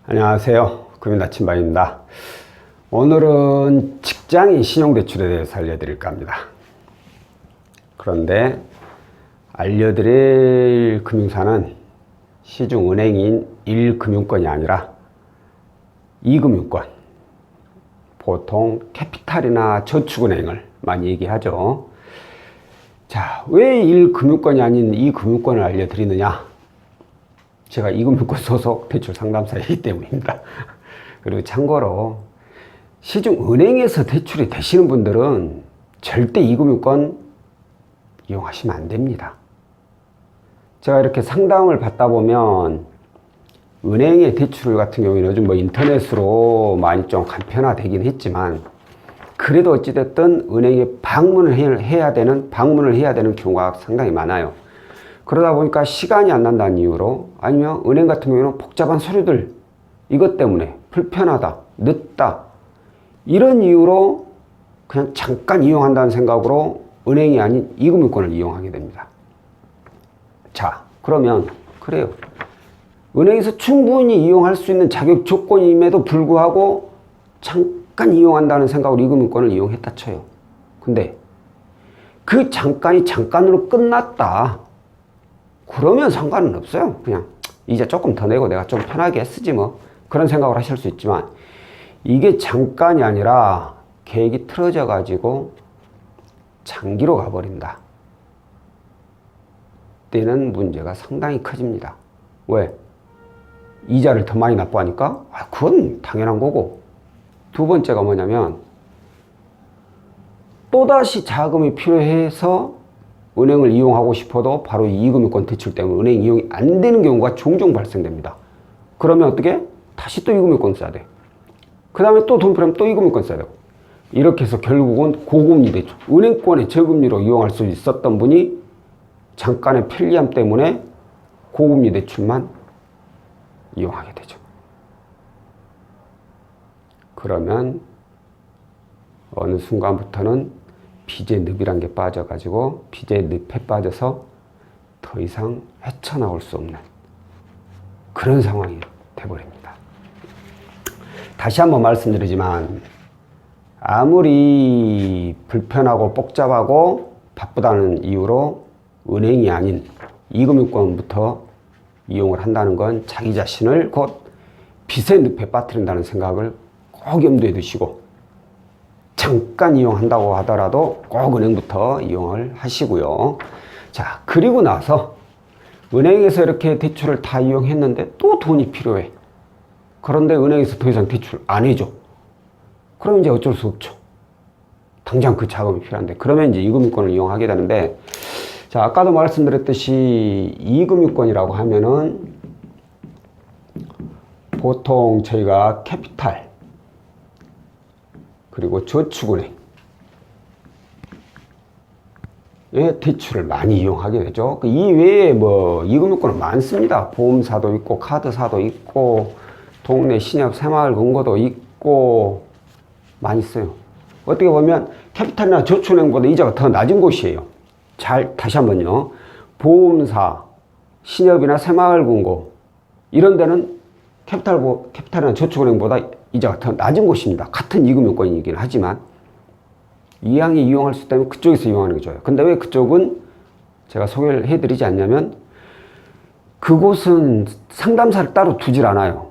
안녕하세요. 금융나침반입니다. 오늘은 직장인 신용대출에 대해서 알려드릴까 합니다. 그런데 알려드릴 금융사는 시중은행인 1금융권이 아니라 2금융권, 보통 캐피탈이나 저축은행을 많이 얘기하죠. 자, 왜 1금융권이 아닌 2금융권을 알려드리느냐? 제가 2금융권 소속 대출 상담사이기 때문입니다. 그리고 참고로 시중 은행에서 대출이 되시는 분들은 절대 2금융권 이용하시면 안 됩니다. 제가 이렇게 상담을 받다 보면 은행의 대출 같은 경우에는 요즘 인터넷으로 많이 좀 간편화되긴 했지만 그래도 어찌됐든 은행에 방문을 해야 되는 경우가 상당히 많아요. 그러다 보니까 시간이 안 난다는 이유로, 아니면 은행 같은 경우에는 복잡한 서류들 이것 때문에 불편하다, 늦다, 이런 이유로 그냥 잠깐 이용한다는 생각으로 은행이 아닌 2금융권을 이용하게 됩니다. 자, 그러면 그래요. 은행에서 충분히 이용할 수 있는 자격 조건임에도 불구하고 잠깐 이용한다는 생각으로 2금융권을 이용했다 쳐요. 근데 그 잠깐이 잠깐으로 끝났다, 그러면 상관은 없어요. 그냥 이제 조금 더 내고 내가 좀 편하게 쓰지 뭐, 그런 생각을 하실 수 있지만, 이게 잠깐이 아니라 계획이 틀어져 가지고 장기로 가버린다 때는 문제가 상당히 커집니다. 왜? 이자를 더 많이 납부하니까? 그건 당연한 거고, 두 번째가 뭐냐면 또다시 자금이 필요해서 은행을 이용하고 싶어도 바로 2금융권 대출 때문에 은행 이용이 안 되는 경우가 종종 발생됩니다. 그러면 어떻게? 다시 또 2금융권 써야 돼. 그 다음에 또 돈 필요하면 또 2금융권 써야 되고, 이렇게 해서 결국은 고금리 대출, 은행권의 저금리로 이용할 수 있었던 분이 잠깐의 편리함 때문에 고금리 대출만 이용하게 되죠. 그러면 어느 순간부터는 빚의 늪이란 게 빠져가지고 빚의 늪에 빠져서 더 이상 헤쳐나올 수 없는 그런 상황이 돼버립니다. 다시 한번 말씀드리지만, 아무리 불편하고 복잡하고 바쁘다는 이유로 은행이 아닌 2금융권부터 이용을 한다는 건 자기 자신을 곧 빚의 늪에 빠뜨린다는 생각을 꼭 염두에 두시고, 잠깐 이용한다고 하더라도 꼭 은행부터 이용을 하시고요. 자, 그리고 나서 은행에서 이렇게 대출을 다 이용했는데 또 돈이 필요해. 그런데 은행에서 더 이상 대출 안 해줘. 그럼 이제 어쩔 수 없죠. 당장 그 자금이 필요한데, 그러면 이제 2금융권을 이용하게 되는데, 자, 아까도 말씀드렸듯이 2금융권이라고 하면은 보통 저희가 캐피탈, 그리고 저축은행에 대출을 많이 이용하게 되죠. 이 외에 2금융권은 많습니다. 보험사도 있고, 카드사도 있고, 동네 신협 새마을금고도 있고, 많이 써요. 어떻게 보면 캐피탈이나 저축은행보다 이자가 더 낮은 곳이에요. 다시 한번요. 보험사, 신협이나 새마을금고, 이런 데는 캐피탈이나 저축은행보다 이자가 더 낮은 곳입니다. 같은 2금융권이긴 하지만 이왕에 이용할 수 있다면 그쪽에서 이용하는 게 좋아요. 근데 왜 그쪽은 제가 소개를 해드리지 않냐면, 그곳은 상담사를 따로 두질 않아요.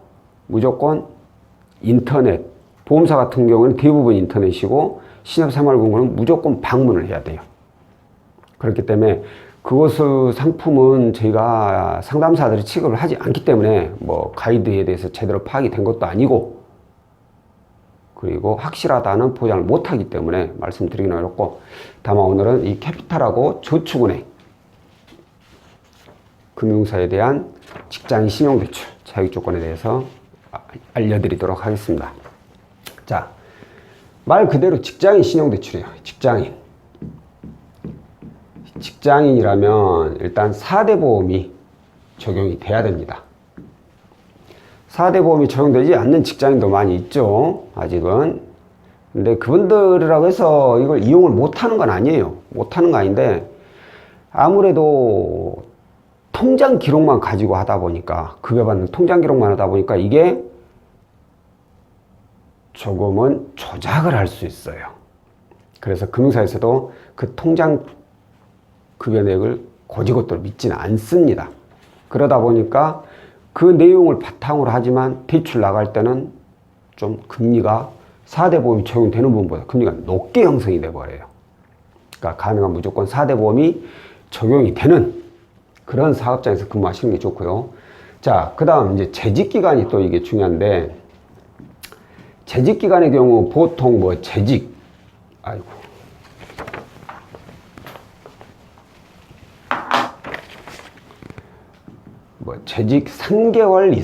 무조건 인터넷, 보험사 같은 경우는 대부분 인터넷이고, 신협새마을금고는 무조건 방문을 해야 돼요. 그렇기 때문에 그곳의 상품은 저희가 상담사들이 취급을 하지 않기 때문에 가이드에 대해서 제대로 파악이 된 것도 아니고, 그리고 확실하다는 보장을 못하기 때문에 말씀드리기는 어렵고, 다만 오늘은 이 캐피탈하고 저축은행 금융사에 대한 직장인 신용대출 자격조건에 대해서 알려드리도록 하겠습니다. 자, 말 그대로 직장인 신용대출이에요. 직장인이라면 일단 4대 보험이 적용이 돼야 됩니다. 4대 보험이 적용되지 않는 직장인도 많이 있죠, 아직은. 근데 그분들이라고 해서 이걸 이용을 못하는 건 아니에요. 못하는 거 아닌데, 아무래도 통장 기록만 가지고 하다 보니까, 급여받는 통장 기록만 하다 보니까 이게 조금은 조작을 할 수 있어요. 그래서 금융사에서도 그 통장 급여액을 곧이곧대로 믿지는 않습니다. 그러다 보니까 그 내용을 바탕으로 하지만 대출 나갈 때는 좀 금리가 4대 보험이 적용되는 부분보다 금리가 높게 형성이 돼버려요. 그러니까 가능한 무조건 4대 보험이 적용이 되는 그런 사업장에서 근무하시는 게 좋고요. 자, 그 다음 이제 재직기간이 또 이게 중요한데, 재직기간의 경우 보통 뭐 재직 3개월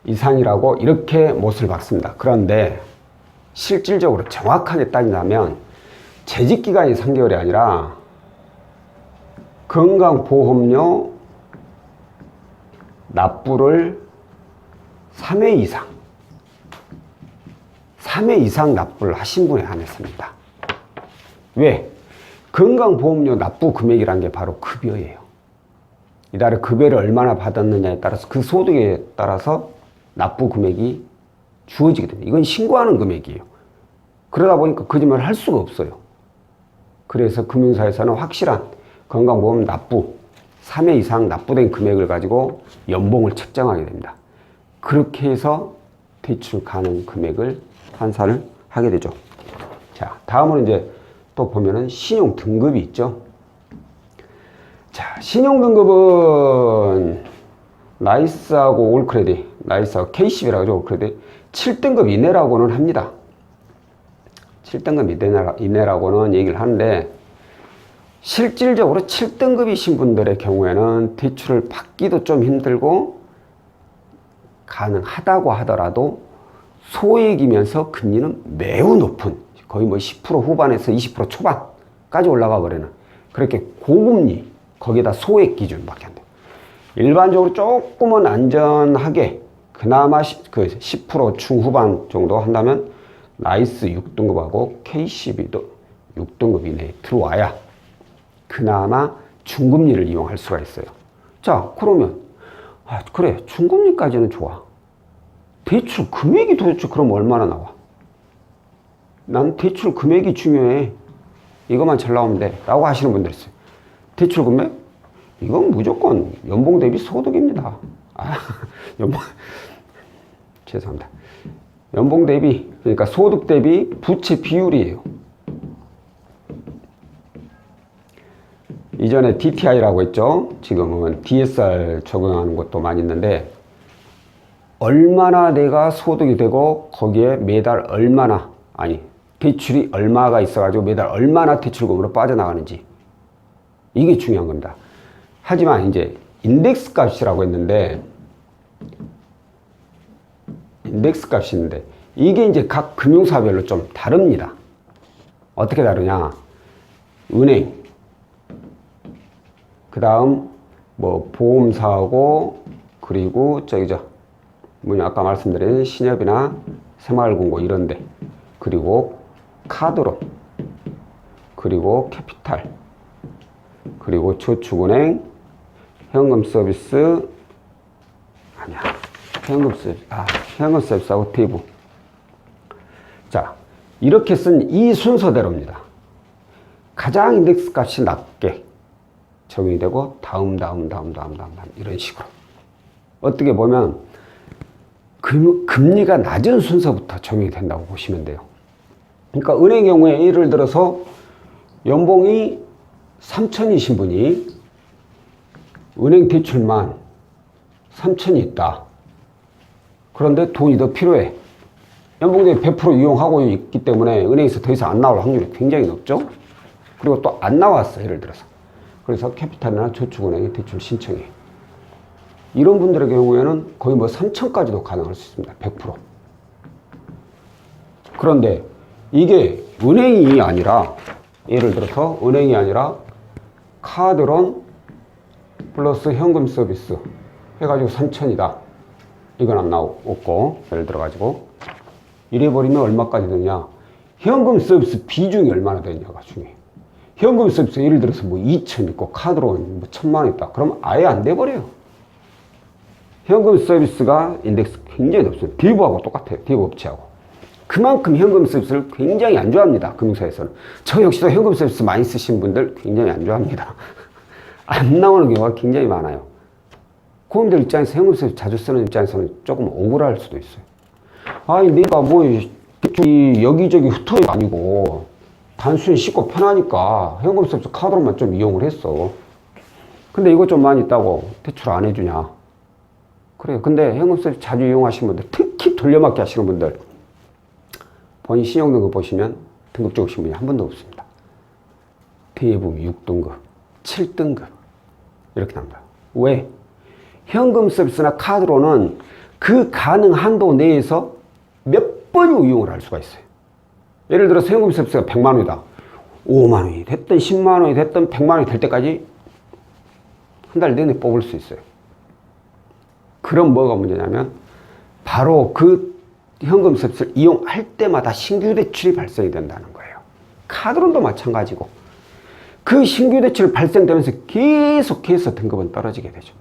이상이라고 이렇게 못을 박습니다. 그런데 실질적으로 정확하게 따진다면 재직기간이 3개월이 아니라 건강보험료 납부를 3회 이상 납부를 하신 분에 한해서입니다. 왜? 건강보험료 납부 금액이라는 게 바로 급여예요. 이달에 급여를 얼마나 받았느냐에 따라서 그 소득에 따라서 납부 금액이 주어지게 됩니다. 이건 신고하는 금액이에요. 그러다 보니까 거짓말을 할 수가 없어요. 그래서 금융사에서는 확실한 건강보험 납부 3회 이상 납부된 금액을 가지고 연봉을 책정하게 됩니다. 그렇게 해서 대출 가능 금액을 환산을 하게 되죠. 자, 다음으로 이제 또 보면은 신용 등급이 있죠. 자, 신용 등급은 나이스하고 올크레딧, 나이스하고 K10이라고 하죠. 올크레딧 7등급 이내라고는 합니다. 7등급 이내라고는 얘기를 하는데, 실질적으로 7등급이신 분들의 경우에는 대출을 받기도 좀 힘들고 가능하다고 하더라도 소액이면서 금리는 매우 높은, 거의 뭐 10% 후반에서 20% 초반까지 올라가 버리는 그렇게 고금리, 거기다 소액 기준밖에 안 돼요. 일반적으로 조금은 안전하게 그나마 그 10% 중후반 정도 한다면 나이스 6등급하고 K12도 6등급 이내에 들어와야 그나마 중금리를 이용할 수가 있어요. 자, 그러면 그래, 중금리까지는 좋아. 대출 금액이 도대체 그럼 얼마나 나와? 난 대출 금액이 중요해. 이것만 잘 나오면 돼. 라고 하시는 분들 있어요. 대출 금액? 이건 무조건 연봉 대비 소득입니다. 죄송합니다. 연봉 대비, 그러니까 소득 대비 부채 비율이에요. 이전에 DTI라고 했죠. 지금은 DSR 적용하는 것도 많이 있는데, 얼마나 내가 소득이 되고 거기에 매달 얼마나, 대출이 얼마가 있어가지고 매달 얼마나 대출금으로 빠져나가는지, 이게 중요한 겁니다. 하지만 이제 인덱스 값이라고 했는데, 인덱스 값이 있는데 이게 이제 각 금융사별로 좀 다릅니다. 어떻게 다르냐? 은행, 그 다음 뭐 보험사하고, 그리고 아까 말씀드린 신협이나 새마을금고 이런데, 그리고 카드론, 그리고 캐피탈, 그리고 저축은행, 현금 서비스, 현금 서비스하고 대부. 자, 이렇게 쓴 이 순서대로입니다. 가장 인덱스 값이 낮게 적용이 되고 다음 이런 식으로. 어떻게 보면 금리가 낮은 순서부터 적용이 된다고 보시면 돼요. 그러니까 은행 경우에 예를 들어서 연봉이 3천이신 분이 은행 대출만 3천이 있다. 그런데 돈이 더 필요해. 연봉 대비 100% 이용하고 있기 때문에 은행에서 더 이상 안 나올 확률이 굉장히 높죠. 그리고 또 안 나왔어, 예를 들어서. 그래서 캐피탈이나 저축은행에 대출 신청해. 이런 분들의 경우에는 거의 뭐 3천까지도 가능할 수 있습니다. 100%. 그런데 이게 은행이 아니라, 예를 들어서 은행이 아니라 카드론 플러스 현금 서비스 해가지고 3천이다. 이건 안 나왔고, 예를 들어가지고 이래버리면 얼마까지 되냐? 현금 서비스 비중이 얼마나 되냐가 중요해. 현금 서비스 예를 들어서 뭐 2천 있고 카드론 뭐 1,000만 원 있다. 그러면 아예 안 돼버려요. 현금 서비스가 인덱스 굉장히 높습니다. 대부하고 똑같아요. 대부 업체하고. 그만큼 현금 서비스를 굉장히 안 좋아합니다. 금융사에서는. 저 역시도 현금 서비스 많이 쓰신 분들 굉장히 안 좋아합니다. 안 나오는 경우가 굉장히 많아요. 고객님들 입장에서 현금 서비스 자주 쓰는 입장에서는 조금 억울할 수도 있어요. 아니, 내가 뭐, 여기저기 흩어져 아니고, 단순히 쉽고 편하니까 현금 서비스 카드로만 좀 이용을 했어. 근데 이것 좀 많이 있다고 대출 안 해주냐. 그래요. 근데 현금 서비스 자주 이용하시는 분들, 특히 돌려막기 하시는 분들, 본인 신용등급 보시면 등급 적으신 분이 한 분도 없습니다. 대부분 6등급, 7등급 이렇게 납니다. 왜? 현금 서비스나 카드로는 그 가능 한도 내에서 몇 번이 이용을 할 수가 있어요. 예를 들어서 현금 서비스가 100만 원이다. 5만 원이 됐든 10만 원이 됐든 100만 원이 될 때까지 한 달 내내 뽑을 수 있어요. 그럼 뭐가 문제냐면 바로 그 현금 서비스를 이용할 때마다 신규 대출이 발생이 된다는 거예요. 카드론도 마찬가지고 그 신규 대출이 발생되면서 계속해서 등급은 떨어지게 되죠.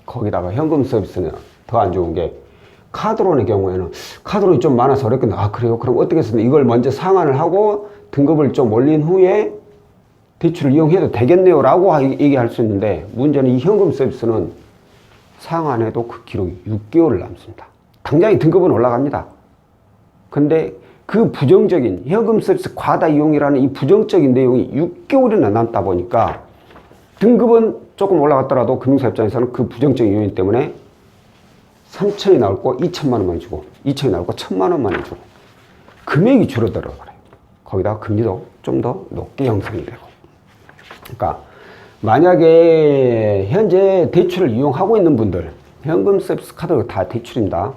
거기다가 현금 서비스는 더 안 좋은 게 카드론의 경우에는 카드론이 좀 많아서 어렵겠네. 아, 그래요? 그럼 어떻게 해서 이걸 먼저 상환을 하고 등급을 좀 올린 후에 대출을 이용해도 되겠네요 라고 얘기할 수 있는데 문제는 이 현금 서비스는 상환해도 그 기록이 6개월을 남습니다. 당장에 등급은 올라갑니다. 근데 그 부정적인 현금 서비스 과다 이용이라는 이 부정적인 내용이 6개월이나 남다 보니까 등급은 조금 올라갔더라도 금융사 입장에서는 그 부정적인 요인 때문에 3천이 나올 거 2천만 원만 주고 2천이 나올 거 1,000만 원만 주고 금액이 줄어들어 버려요. 거기다가 금리도 좀 더 높게 형성이 되고. 그러니까 만약에 현재 대출을 이용하고 있는 분들, 현금 서비스 카드가 다 대출입니다.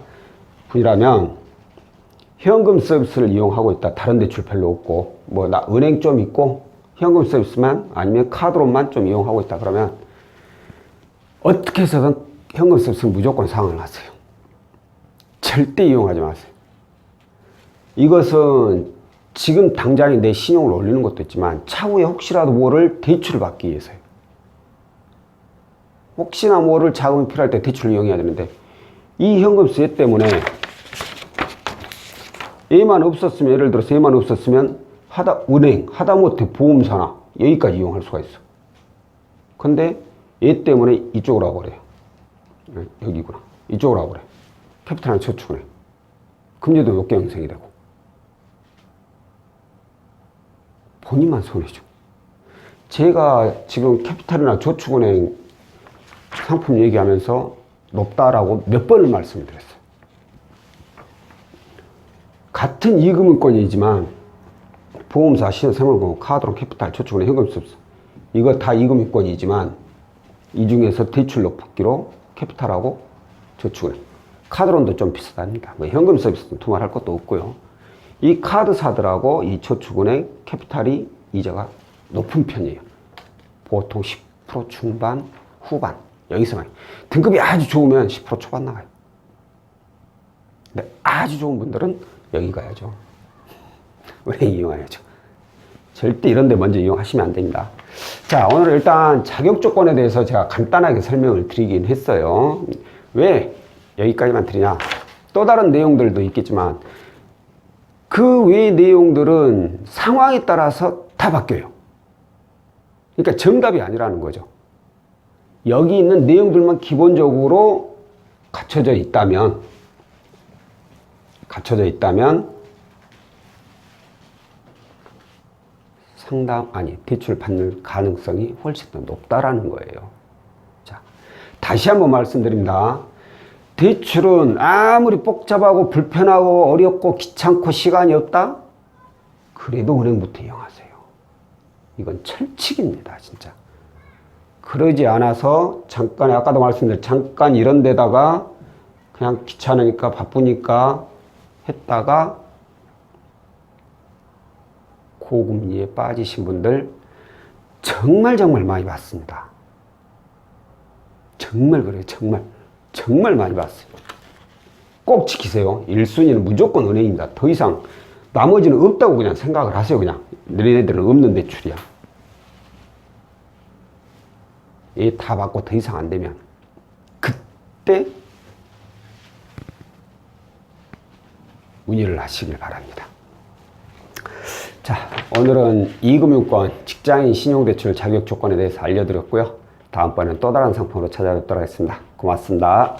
분이라면 현금 서비스를 이용하고 있다. 다른 대출 별로 없고 뭐 나 은행 좀 있고 현금 서비스만 아니면 카드로만 좀 이용하고 있다. 그러면 어떻게 해서든 현금 서비스는 무조건 상환을 하세요. 절대 이용하지 마세요. 이것은 지금 당장에 내 신용을 올리는 것도 있지만 차후에 혹시라도 뭐를 대출을 받기 위해서요. 혹시나 뭐를 자금이 필요할 때 대출을 이용해야 되는데 이 현금 수혜 때문에 얘만 없었으면 예를 들어서 얘만 없었으면 은행, 하다못해 보험사나 여기까지 이용할 수가 있어. 근데 얘 때문에 이쪽으로 와버려요. 여기구나. 이쪽으로 와버려요. 캐피탈이나 저축은행. 금리도 높게 형성이 되고. 본인만 손해죠. 제가 지금 캐피탈이나 저축은행 상품 얘기하면서 높다라고 몇 번을 말씀을 드렸어요. 같은 이금융권이지만 보험사, 신생활금융, 카드론, 캐피탈, 저축은행, 현금 서비스 이거 다 이금융권이지만 이 중에서 대출 높기로 캐피탈하고 저축은행, 카드론도 좀 비슷합니다. 뭐 현금 서비스는 두말할 것도 없고요. 이 카드사들하고 이 저축은행, 캐피탈이 이자가 높은 편이에요. 보통 10% 중반, 후반 여기서만. 등급이 아주 좋으면 10% 초반 나가요. 근데 아주 좋은 분들은 여기 가야죠. 은행 이용해야죠. 절대 이런 데 먼저 이용하시면 안 됩니다. 자, 오늘 일단 자격 조건에 대해서 제가 간단하게 설명을 드리긴 했어요. 왜 여기까지만 드리냐? 또 다른 내용들도 있겠지만 그 외의 내용들은 상황에 따라서 다 바뀌어요. 그러니까 정답이 아니라는 거죠. 여기 있는 내용들만 기본적으로 갖춰져 있다면 대출 받는 가능성이 훨씬 더 높다라는 거예요. 자, 다시 한번 말씀드립니다. 대출은 아무리 복잡하고 불편하고 어렵고 귀찮고 시간이 없다? 그래도 은행부터 이용하세요. 이건 철칙입니다, 진짜. 그러지 않아서 잠깐, 아까도 말씀드린 잠깐 이런 데다가 그냥 귀찮으니까 바쁘니까 했다가 고금리에 빠지신 분들 정말 많이 봤습니다. 정말 그래요. 정말 많이 봤어요. 꼭 지키세요. 1순위는 무조건 은행입니다. 더 이상 나머지는 없다고 그냥 생각을 하세요. 그냥 너희들은 없는 대출이야. 얘 다 받고 더 이상 안 되면 때 문의를 하시길 바랍니다. 자, 오늘은 이금융권 직장인 신용대출 자격 조건에 대해서 알려드렸고요. 다음번에는 또 다른 상품으로 찾아뵙도록 하겠습니다. 고맙습니다.